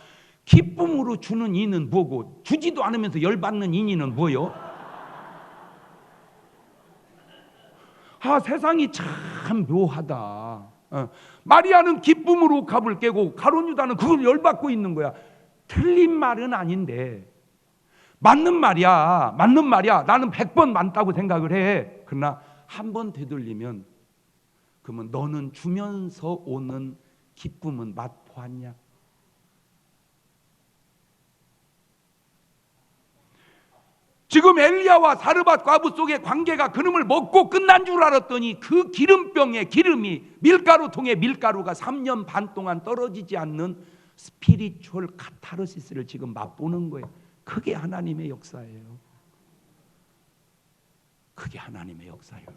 기쁨으로 주는 이는 뭐고 주지도 않으면서 열받는 이는 뭐요? 세상이 참 묘하다. 마리아는 기쁨으로 값을 깨고 가룟 유다는 그걸 열받고 있는 거야. 틀린 말은 아닌데 맞는 말이야. 나는 100번 맞다고 생각을 해. 그러나 한 번 되돌리면 그러면 너는 주면서 오는 기쁨은 맛보았냐? 지금 엘리야와 사르밧 과부 속의 관계가 그놈을 먹고 끝난 줄 알았더니 그 기름병에 기름이 밀가루통에 밀가루가 3년 반 동안 떨어지지 않는 스피리추얼 카타르시스를 지금 맛보는 거예요. 그게 하나님의 역사예요. 그게 하나님의 역사예요.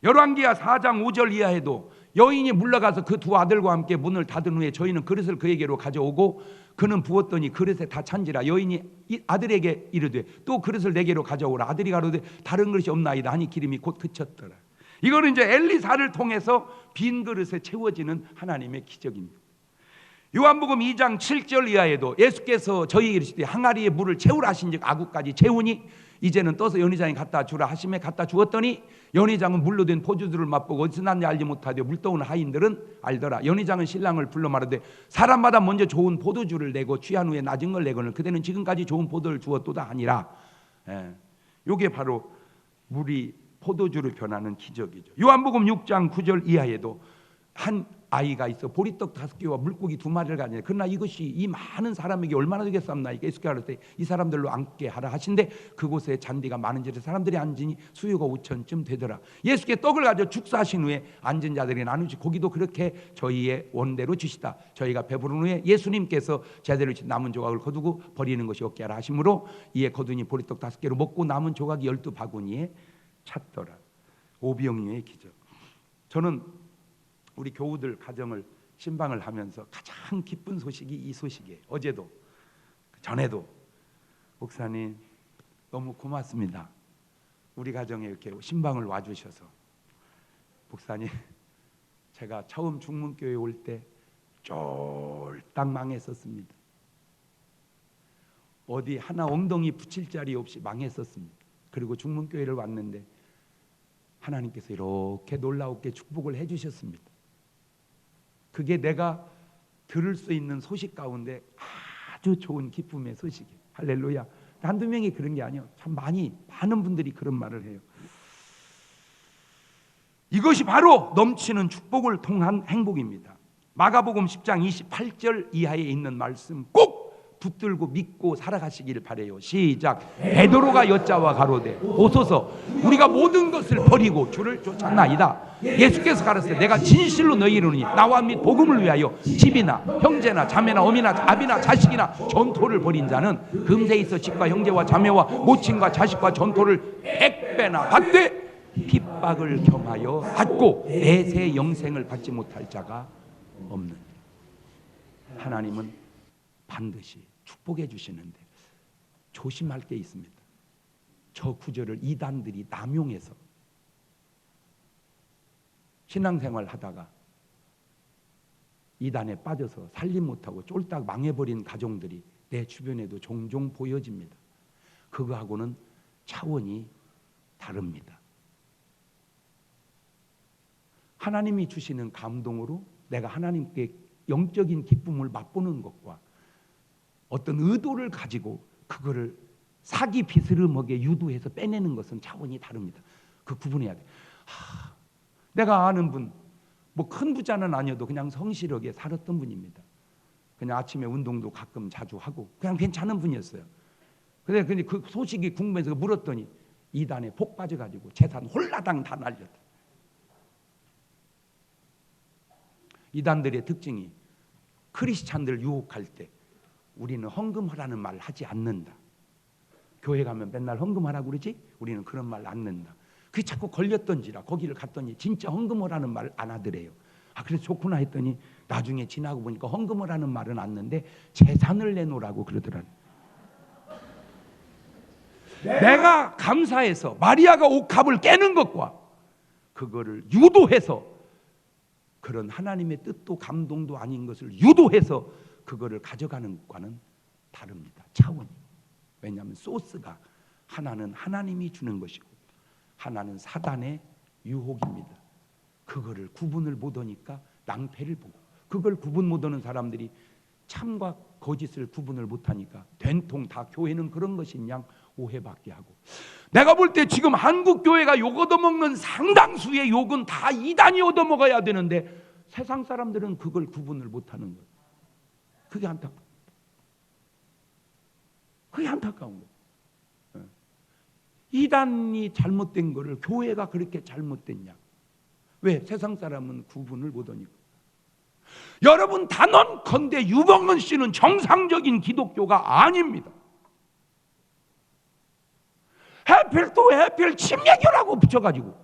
열왕기하 4장 5절 이하에도 여인이 물러가서 그 두 아들과 함께 문을 닫은 후에 저희는 그릇을 그에게로 가져오고 그는 부었더니 그릇에 다 찬지라. 여인이 아들에게 이르되 또 그릇을 내게로 가져오라. 아들이 가로되 다른 그릇이 없나이다 하니 기름이 곧 그쳤더라. 이거는 이제 엘리사를 통해서 빈 그릇에 채워지는 하나님의 기적입니다. 요한복음 2장 7절 이하에도 예수께서 저희에게 이르시되 항아리에 물을 채우라 하신즉 아구까지 채우니 이제는 떠서 연회장에 갖다 주라 하심에 갖다 주었더니 연회장은 물로 된 포도주를 맛보고 어디서 났는지 알지 못하되 물떠온 하인들은 알더라. 연회장은 신랑을 불러 말하되 사람마다 먼저 좋은 포도주를 내고 취한 후에 낮은 걸 내거늘 그대는 지금까지 좋은 포도를 주었도다 하니라. 요게 바로 물이 포도주로 변하는 기적이죠. 요한복음 6장 9절 이하에도 한 아이가 있어 보리떡 5개와 물고기 2마리를 가지네. 그러나 이것이 이 많은 사람에게 얼마나 되겠습니까? 예수께서 가르치되 이 사람들로 앉게 하라 하신데 그곳에 잔디가 많은지라 사람들이 앉으니 수요가 5천쯤 되더라. 예수께 떡을 가져 축사하신 후에 앉은 자들이 나누시 고기도 그렇게 저희의 원대로 주시다. 저희가 배부른 후에 예수님께서 제대로 주신 남은 조각을 거두고 버리는 것이 없게 하라 하심으로 이에 거두니 보리떡 5개로 먹고 남은 조각이 12바구니에 찼더라. 오병이어의 기적. 저는 우리 교우들 가정을 신방을 하면서 가장 기쁜 소식이 이 소식이에요. 어제도 전에도 목사님 너무 고맙습니다. 우리 가정에 이렇게 신방을 와주셔서. 목사님 제가 처음 중문교회 올 때 쫄딱 망했었습니다. 어디 하나 엉덩이 붙일 자리 없이 망했었습니다. 그리고 중문교회를 왔는데 하나님께서 이렇게 놀라웠게 축복을 해주셨습니다. 그게 내가 들을 수 있는 소식 가운데 아주 좋은 기쁨의 소식이에요. 할렐루야. 한두 명이 그런 게 아니에요. 참 많은 분들이 그런 말을 해요. 이것이 바로 넘치는 축복을 통한 행복입니다. 마가복음 10장 28절 이하에 있는 말씀 꼭 붙들고 믿고 살아가시길 바래요. 시작. 베드로가 여자와 가로되 오소서 우리가 모든 것을 버리고 주를 쫓았나이다. 예수께서 가라사대 내가 진실로 너희를 이르노니 나와 및 복음을 위하여 집이나 형제나 자매나 어미나 아비나 자식이나 전토를 벌인 자는 금세에 있어 집과 형제와 자매와 모친과 자식과 전토를 100배나 받되 핍박을 겸하여 받고 내세 영생을 받지 못할 자가 없느니라. 하나님은 반드시 축복해 주시는데 조심할 게 있습니다. 저 구절을 이단들이 남용해서 신앙생활 하다가 이단에 빠져서 살림 못하고 쫄딱 망해버린 가정들이 내 주변에도 종종 보여집니다. 그거하고는 차원이 다릅니다. 하나님이 주시는 감동으로 내가 하나님께 영적인 기쁨을 맛보는 것과 어떤 의도를 가지고 그거를 사기 비스름하게 유도해서 빼내는 것은 차원이 다릅니다. 그 구분해야 돼. 내가 아는 분, 뭐 큰 부자는 아니어도 그냥 성실하게 살았던 분입니다. 그냥 아침에 운동도 가끔 자주 하고 그냥 괜찮은 분이었어요. 근데 그 소식이 궁금해서 물었더니 이단에 폭 빠져가지고 재산 홀라당 다 날렸다. 이단들의 특징이 크리스찬들 유혹할 때 우리는 헌금하라는 말 하지 않는다. 교회 가면 맨날 헌금하라고 그러지? 우리는 그런 말 안 는다. 그게 자꾸 걸렸던지라 거기를 갔더니 진짜 헌금하라는 말 안 하더래요. 그래서 좋구나 했더니 나중에 지나고 보니까 헌금하라는 말은 안 는데 재산을 내놓으라고 그러더라고요. 내가 감사해서 마리아가 옥합을 깨는 것과 그거를 유도해서 그런 하나님의 뜻도 감동도 아닌 것을 유도해서 그거를 가져가는 것과는 다릅니다. 차원이. 왜냐하면 소스가 하나는 하나님이 주는 것이고 하나는 사단의 유혹입니다. 그거를 구분을 못하니까 낭패를 보고 그걸 구분 못하는 사람들이 참과 거짓을 구분을 못하니까 된통 다 교회는 그런 것인 양 오해받게 하고 내가 볼 때 지금 한국 교회가 욕 얻어먹는 상당수의 욕은 다 이단이 얻어먹어야 되는데 세상 사람들은 그걸 구분을 못하는 거예요. 그게 안타까운 거예요. 이단이 잘못된 거를 교회가 그렇게 잘못됐냐? 왜? 세상 사람은 구분을 못하니까. 여러분 단언컨대 유병헌 씨는 정상적인 기독교가 아닙니다. 해필 침례교라고 붙여가지고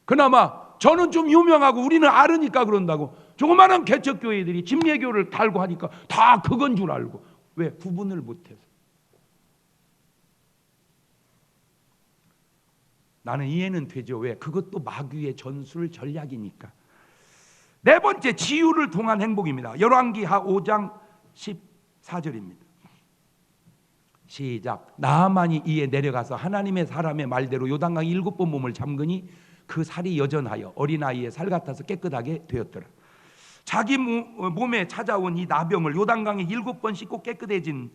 그나마 저는 좀 유명하고 우리는 알으니까 그런다고 조그마한 개척교회들이 침례교를 달고 하니까 다 그건 줄 알고 왜? 구분을 못해서. 나는 이해는 되죠. 왜? 그것도 마귀의 전술 전략이니까. 네 번째, 지유를 통한 행복입니다. 열왕기하 5장 14절입니다. 시작. 나하만이 이에 내려가서 하나님의 사람의 말대로 요단강 7번 몸을 잠그니 그 살이 여전하여 어린아이의 살 같아서 깨끗하게 되었더라. 자기 몸에 찾아온 이 나병을 요단강에 7번 씻고 깨끗해진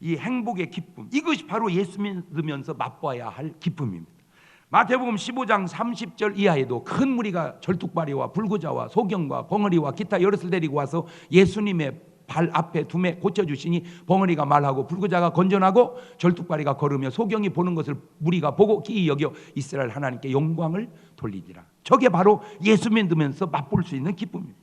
이 행복의 기쁨, 이것이 바로 예수 믿으면서 맛봐야 할 기쁨입니다. 마태복음 15장 30절 이하에도 큰 무리가 절뚝발이와 불구자와 소경과 벙어리와 기타 여럿을 데리고 와서 예수님의 발 앞에 두매 고쳐주시니 벙어리가 말하고 불구자가 건전하고 절뚝발이가 걸으며 소경이 보는 것을 무리가 보고 기이 여겨 이스라엘 하나님께 영광을 돌리니라. 저게 바로 예수 믿으면서 맛볼 수 있는 기쁨입니다.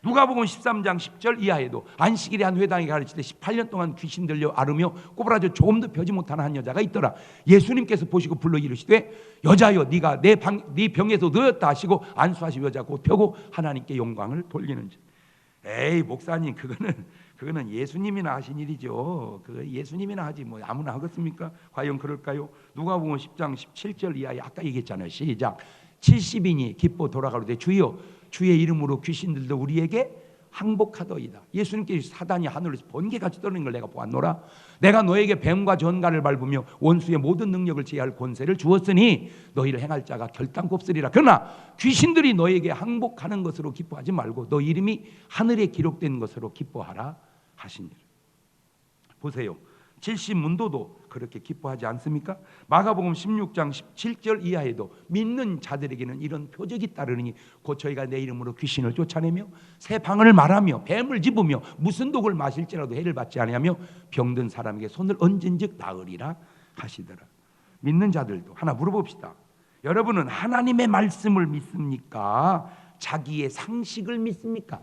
누가복음 13장 10절 이하에도 안식일에 한 회당에 가르칠 때 18년 동안 귀신 들려 앓으며 꼬부라져 조금도 펴지 못하는 한 여자가 있더라. 예수님께서 보시고 불러 이르시되 여자여 네가 네 병에서 넣었다 하시고 안수하시고 여자 곧 펴고 하나님께 영광을 돌리는지. 에이 목사님 그거는 예수님이나 하신 일이죠. 그거 예수님이나 하지 뭐 아무나 하겠습니까? 과연 그럴까요? 누가복음 10장 17절 이하에 아까 얘기했잖아요. 시작. 70인이 기뻐 돌아가로되 주여 주의 이름으로 귀신들도 우리에게 항복하더이다. 예수님께서 사단이 하늘에서 번개같이 떨어지는 걸 내가 보았노라. 내가 너에게 뱀과 전갈을 밟으며 원수의 모든 능력을 제할 권세를 주었으니 너희를 행할 자가 결단코 없으리라. 그러나 귀신들이 너에게 항복하는 것으로 기뻐하지 말고 너 이름이 하늘에 기록된 것으로 기뻐하라 하시니라. 보세요. 70문도도 그렇게 기뻐하지 않습니까? 마가복음 16장 17절 이하에도 믿는 자들에게는 이런 표적이 따르니 곧 저희가 내 이름으로 귀신을 쫓아내며 새 방언을 말하며 뱀을 집으며 무슨 독을 마실지라도 해를 받지 아니하며 병든 사람에게 손을 얹은즉 나으리라 하시더라. 믿는 자들도 하나 물어봅시다. 여러분은 하나님의 말씀을 믿습니까? 자기의 상식을 믿습니까?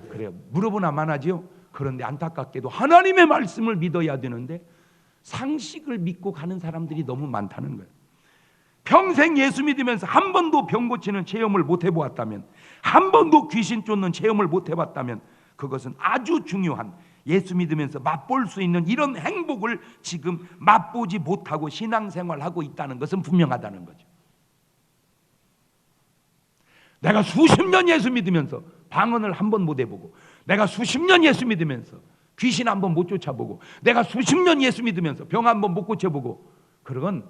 그래요. 물어보나 마나지요. 그런데 안타깝게도 하나님의 말씀을 믿어야 되는데 상식을 믿고 가는 사람들이 너무 많다는 거예요. 평생 예수 믿으면서 한 번도 병 고치는 체험을 못 해보았다면, 한 번도 귀신 쫓는 체험을 못 해봤다면 그것은 아주 중요한 예수 믿으면서 맛볼 수 있는 이런 행복을 지금 맛보지 못하고 신앙생활하고 있다는 것은 분명하다는 거죠. 내가 수십 년 예수 믿으면서 방언을 한 번 못 해보고, 내가 수십 년 예수 믿으면서 귀신 한 번 못 쫓아보고, 내가 수십 년 예수 믿으면서 병 한 번 못 고쳐보고, 그건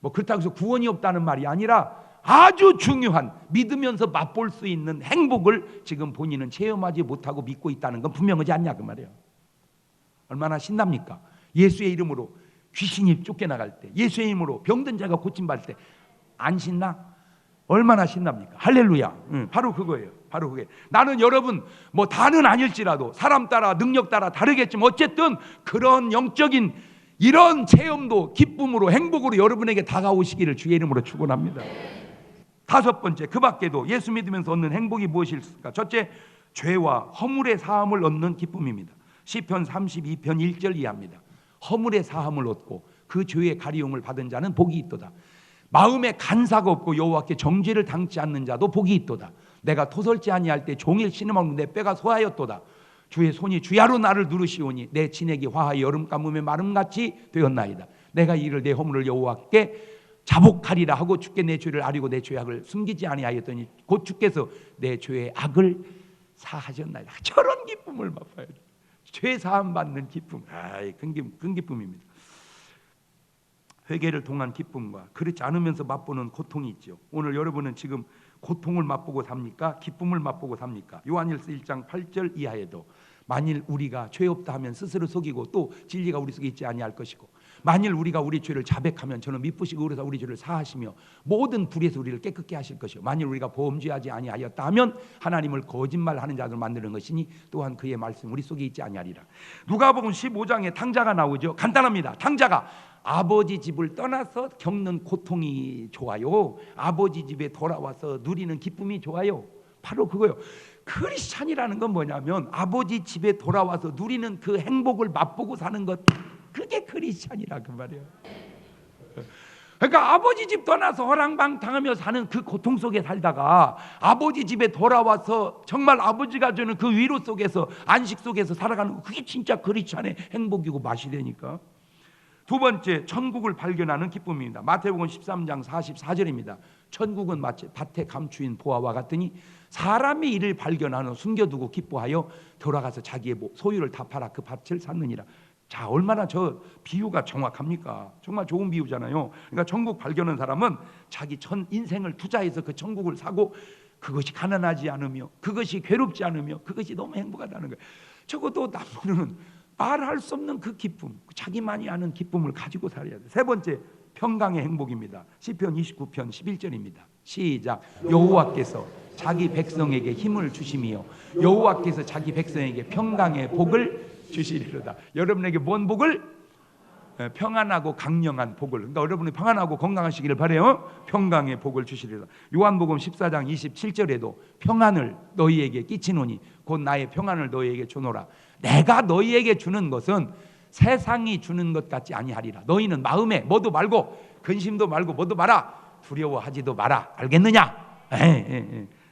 뭐 그렇다고 해서 구원이 없다는 말이 아니라 아주 중요한 믿으면서 맛볼 수 있는 행복을 지금 본인은 체험하지 못하고 믿고 있다는 건 분명하지 않냐 그 말이에요. 얼마나 신납니까? 예수의 이름으로 귀신이 쫓겨나갈 때, 예수의 이름으로 병든 자가 고침받을 때 안 신나? 얼마나 신납니까? 할렐루야. 바로 그거예요. 바로 그게. 나는 여러분 뭐 다는 아닐지라도 사람 따라 능력 따라 다르겠지만 어쨌든 그런 영적인 이런 체험도 기쁨으로 행복으로 여러분에게 다가오시기를 주의 이름으로 축원합니다. 다섯 번째, 그 밖에도 예수 믿으면서 얻는 행복이 무엇일까? 첫째, 죄와 허물의 사함을 얻는 기쁨입니다. 시편 32편 1절 이하입니다. 허물의 사함을 얻고 그 죄의 가리움을 받은 자는 복이 있도다. 마음에 간사가 없고 여호와께 정죄를 당치 않는 자도 복이 있도다. 내가 토설지 아니할 때 종일 신음하고 내 뼈가 소하였도다. 주의 손이 주야로 나를 누르시오니 내 진액이 화하여 여름 가뭄에 마름같이 되었나이다. 내가 이를 내 허물을 여호와께 자복하리라 하고 주께 내 죄를 아리고 내 죄악을 숨기지 아니하였더니 곧 주께서 내 죄의 악을 사하셨나이다. 저런 기쁨을 맛봐야 돼. 죄 사함 받는 기쁨. 큰 기쁨입니다. 회개를 통한 기쁨과 그렇지 않으면서 맛보는 고통이 있죠. 오늘 여러분은 지금 고통을 맛보고 삽니까? 기쁨을 맛보고 삽니까? 요한일서 1장 8절 이하에도 만일 우리가 죄 없다 하면 스스로 속이고 또 진리가 우리 속에 있지 아니할 것이고 만일 우리가 우리 죄를 자백하면 저는 미쁘시고 그래서 우리 죄를 사하시며 모든 불의에서 우리를 깨끗게 하실 것이요 만일 우리가 범죄하지 아니하였다 하면 하나님을 거짓말하는 자들 만드는 것이니 또한 그의 말씀 우리 속에 있지 아니하리라. 누가복음 15장에 탕자가 나오죠. 간단합니다. 탕자가 아버지 집을 떠나서 겪는 고통이 좋아요, 아버지 집에 돌아와서 누리는 기쁨이 좋아요? 바로 그거요. 크리스찬이라는 건 뭐냐면 아버지 집에 돌아와서 누리는 그 행복을 맛보고 사는 것, 그게 크리스찬이라 그 말이에요. 그러니까 아버지 집 떠나서 허랑방탕하며 사는 그 고통 속에 살다가 아버지 집에 돌아와서 정말 아버지가 주는 그 위로 속에서 안식 속에서 살아가는 거, 그게 진짜 크리스찬의 행복이고 맛이 되니까. 두 번째, 천국을 발견하는 기쁨입니다. 마태복음 13장 44절입니다. 천국은 마치 밭에 감추인 보화와 같으니 사람의 일을 발견하는 숨겨두고 기뻐하여 돌아가서 자기의 소유를 다 팔아 그 밭을 샀느니라. 자, 얼마나 저 비유가 정확합니까? 정말 좋은 비유잖아요. 그러니까 천국 발견한 사람은 자기 전 인생을 투자해서 그 천국을 사고 그것이 가난하지 않으며 그것이 괴롭지 않으며 그것이 너무 행복하다는 거예요. 적어도 남들은 말할 수 없는 그 기쁨, 자기만이 아는 기쁨을 가지고 살아야 돼. 세 번째, 평강의 행복입니다. 시편 29편 11절입니다. 시작. 여호와께서 자기 백성에게 힘을 주심이요 여호와께서 자기 백성에게 평강의 복을 주시리로다. 여러분에게 뭔 복을? 평안하고 강령한 복을. 그러니까 여러분이 평안하고 건강하시기를 바라요. 평강의 복을 주시리로다. 요한복음 14장 27절에도 평안을 너희에게 끼치노니 곧 나의 평안을 너희에게 주노라. 내가 너희에게 주는 것은 세상이 주는 것 같지 아니하리라. 너희는 마음에 뭐도 말고 근심도 말고 뭐도 마라. 두려워하지도 마라. 알겠느냐?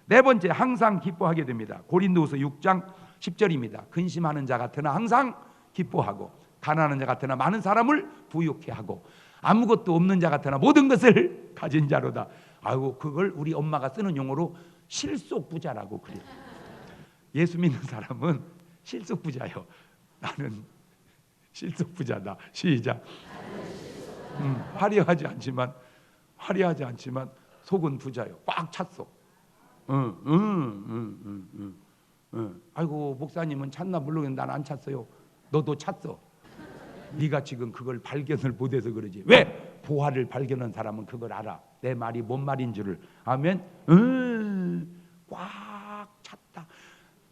네 번째, 항상 기뻐하게 됩니다. 고린도후서 6장 10절입니다. 근심하는 자 같으나 항상 기뻐하고 가난한 자 같으나 많은 사람을 부유케 하고 아무것도 없는 자 같으나 모든 것을 가진 자로다. 아이고, 그걸 우리 엄마가 쓰는 용어로 실속부자라고 그래요. 예수 믿는 사람은 실속부자요. 나는 실속부자다. 시작. 화려하지 않지만 속은 부자요. 꽉 찼어. 아이고, 목사님은 찼나? 물론 난 안 찼어요. 너도 찼어. 네가 지금 그걸 발견을 못해서 그러지. 왜? 보화를 발견한 사람은 그걸 알아. 내 말이 뭔 말인 줄을. 아멘. 꽉 찼다.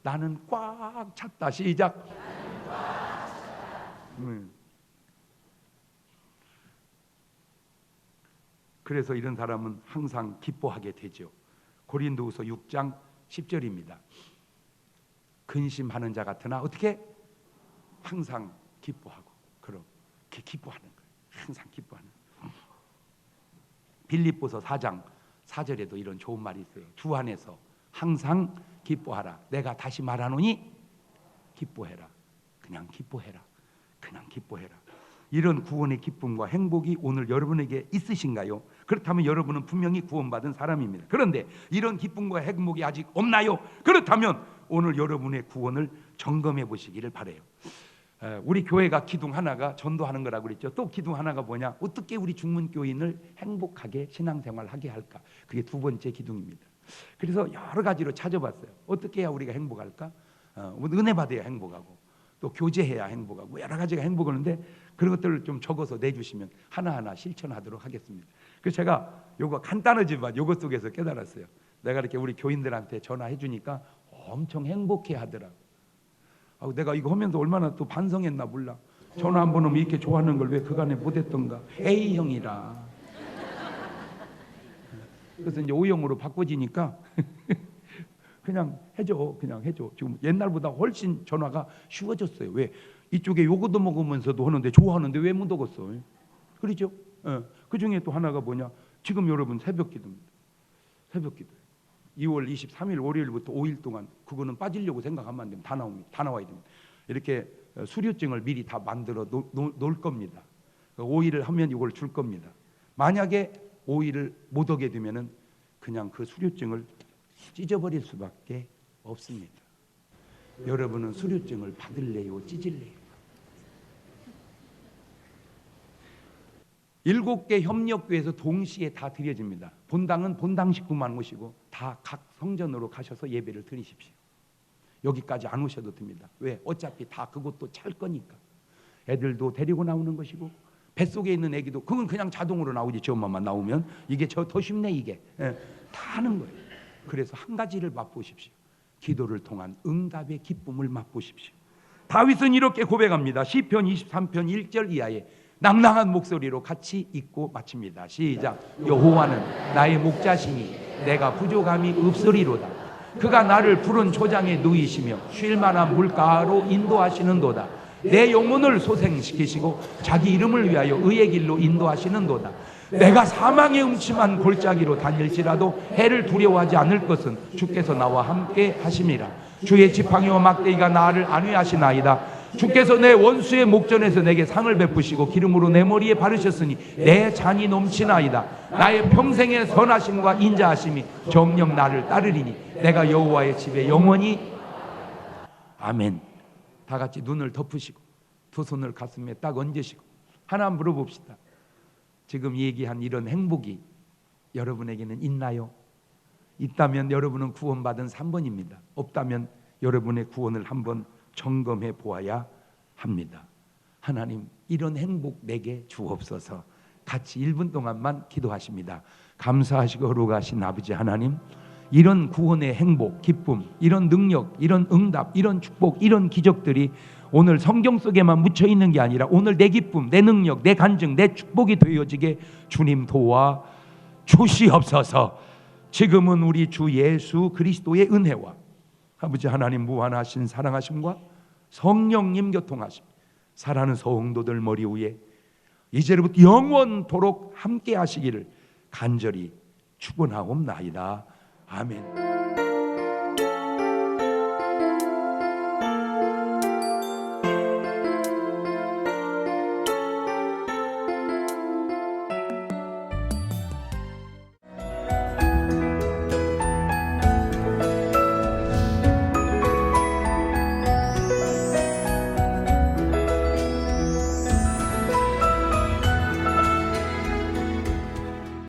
나는 꽉 찼다. 시작. 그래서 이런 사람은 항상 기뻐하게 되죠. 고린도후서 6장 10절입니다. 근심하는 자 같으나 어떻게? 항상 기뻐하고. 그렇게 기뻐하는 거예요. 항상 기뻐하는 거예요. 빌립보서 4장 4절에도 이런 좋은 말이 있어요. 주 안에서 항상 기뻐하라. 내가 다시 말하노니 기뻐해라. 그냥 기뻐해라. 그냥 기뻐해라. 이런 구원의 기쁨과 행복이 오늘 여러분에게 있으신가요? 그렇다면 여러분은 분명히 구원받은 사람입니다. 그런데 이런 기쁨과 행복이 아직 없나요? 그렇다면 오늘 여러분의 구원을 점검해 보시기를 바라요. 우리 교회가 기둥 하나가 전도하는 거라고 그랬죠. 또 기둥 하나가 뭐냐? 어떻게 우리 중문교인을 행복하게 신앙생활하게 할까? 그게 두 번째 기둥입니다. 그래서 여러 가지로 찾아봤어요. 어떻게 해야 우리가 행복할까? 은혜 받아야 행복하고, 또 교제해야 행복하고, 여러 가지가 행복하는데 그런 것들을 좀 적어서 내주시면 하나하나 실천하도록 하겠습니다. 그래서 제가 요거 간단하지만 요거 속에서 깨달았어요. 내가 이렇게 우리 교인들한테 전화해 주니까 엄청 행복해 하더라고. 내가 이거 하면서 얼마나 또 반성했나 몰라. 전화 한 번 오면 이렇게 좋아하는 걸 왜 그간에 못했던가. A형이라. 그래서 이제 O형으로 바꿔지니까 그냥 해줘. 지금 옛날보다 훨씬 전화가 쉬워졌어요. 왜? 이쪽에 요거도 먹으면서도 하는데 좋아하는데 왜 못 오겠어? 그렇죠? 그 중에 또 하나가 뭐냐? 지금 여러분 새벽 기도입니다. 새벽 기도. 2월 23일 월요일부터 5일 동안 그거는 빠지려고 생각하면 안 됩니다. 다 나옵니다. 다 나와야 됩니다. 이렇게 수료증을 미리 다 만들어 놓을 겁니다. 5일을 하면 이걸 줄 겁니다. 만약에 5일을 못 오게 되면은 그냥 그 수료증을 찢어버릴 수밖에 없습니다. 여러분은 수료증을 받을래요, 찢을래요? 7개 협력교회에서 동시에 다 드려집니다. 본당은 본당 식구만 오시고 다 각 성전으로 가셔서 예배를 드리십시오. 여기까지 안 오셔도 됩니다. 왜? 어차피 다 그것도 찰 거니까. 애들도 데리고 나오는 것이고 뱃속에 있는 애기도 그건 그냥 자동으로 나오지. 저 엄마만 나오면 이게 더 쉽네 이게. 다 하는 거예요. 그래서 한 가지를 맛보십시오. 기도를 통한 응답의 기쁨을 맛보십시오. 다윗은 이렇게 고백합니다. 시편 23편 1절 이하에 낭낭한 목소리로 같이 읽고 마칩니다. 시작. 여호와는 나의 목자시니 내가 부족함이 없으리로다. 그가 나를 푸른 초장에 누이시며 쉴 만한 물가로 인도하시는도다. 내 영혼을 소생시키시고 자기 이름을 위하여 의의 길로 인도하시는도다. 내가 사망의 음침한 골짜기로 다닐지라도 해를 두려워하지 않을 것은 주께서 나와 함께 하심이라. 주의 지팡이와 막대기가 나를 안위하시나이다. 주께서 내 원수의 목전에서 내게 상을 베푸시고 기름으로 내 머리에 바르셨으니 내 잔이 넘치나이다. 나의 평생의 선하심과 인자하심이 정녕 나를 따르리니 내가 여호와의 집에 영원히. 아멘. 다 같이 눈을 덮으시고 두 손을 가슴에 딱 얹으시고 하나 물어봅시다. 지금 얘기한 이런 행복이 여러분에게는 있나요? 있다면 여러분은 구원받은 3번입니다. 없다면 여러분의 구원을 한번 점검해 보아야 합니다. 하나님, 이런 행복 내게 주옵소서. 같이 1분 동안만 기도하십니다. 감사하시고 거룩하신 아버지 하나님, 이런 구원의 행복, 기쁨, 이런 능력, 이런 응답, 이런 축복, 이런 기적들이 오늘 성경 속에만 묻혀 있는 게 아니라 오늘 내 기쁨, 내 능력, 내 간증, 내 축복이 되어지게 주님 도와 주시옵소서. 지금은 우리 주 예수 그리스도의 은혜와 아버지 하나님 무한하신 사랑하심과 성령님 교통하심, 사랑하는 성도들 머리 위에 이제부터 영원토록 함께 하시기를 간절히 축원하옵나이다. 아멘.